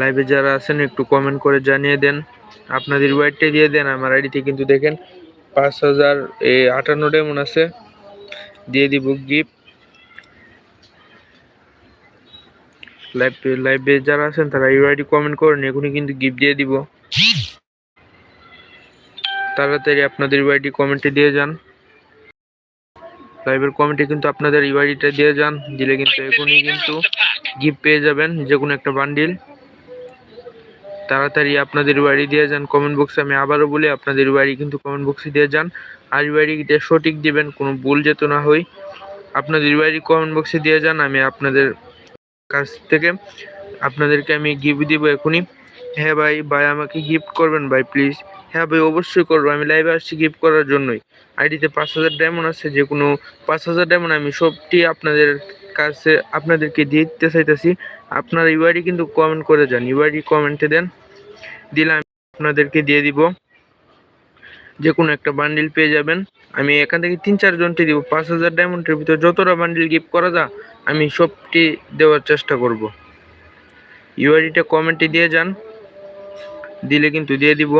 লাইভে যারা আছেন একটু কমেন্ট করে জানিয়ে দেন, আপনাদের ওয়াইডটা দিয়ে দেন। আমার আইডিতে কিন্তু দেখেন 5058 ডেমন আছে, দিয়ে দিব গিফট। লাইভে যারা আছেন তারা ইউআইডি কমেন্ট করেন, এখনই কিন্তু গিফট দিয়ে দিব। তাড়াতাড়ি আপনাদের ইউআইডি কমেন্টে দিয়ে যান, লাইভের কমেন্টে কিন্তু আপনাদের ইউআইডিটা দিয়ে যান, দিলে কিন্তু এখনই কিন্তু গিফট পেয়ে যাবেন যে কোনো একটা বান্ডিল। তাড়াতাড়ি আপনাদের ইউআইডি দিয়ে যান কমেন্ট বক্সে। আমি আবারও বলি, আপনাদের ইউআইডি কিন্তু কমেন্ট বক্সে দিয়ে যান, আর ইউআইডিটা সঠিক দিবেন, কোনো ভুল যেত না হয়। আপনাদের ইউআইডি কমেন্ট বক্সে দিয়ে যান, আমি আপনাদের কাছ থেকে আপনাদেরকে আমি গিফট দিব এখনই। হ্যাঁ ভাই, আমাকে গিফট করবেন ভাই প্লিজ। হ্যাঁ ভাই, অবশ্যই করবো, আমি লাইভে আসছি গিফট করার জন্যই। আইডিতে 5000 ডায়মন্ড আছে, যে কোনো 5000 ডায়মন্ড আমি সবটি আপনাদের কাছে আপনাদেরকে দিতে চাইতেছি। আপনার ইউআইডি কিন্তু কমেন্ট করে যান, ইউআইডি কমেন্টে দেন, দিলে আমি আপনাদেরকে দিয়ে দিব, যে কোনো একটা বান্ডিল পেয়ে যাবেন। আমি এখান থেকে 3-4 জনকে দিব। 5000 ডায়মন্ডের ভিতরে যতটা বান্ডিল গিফট করা যায় আমি সবটি দেওয়ার চেষ্টা করব। ইউআইডিটা কমেন্টে দিয়ে যান, দিলে কিন্তু দিয়ে দিব।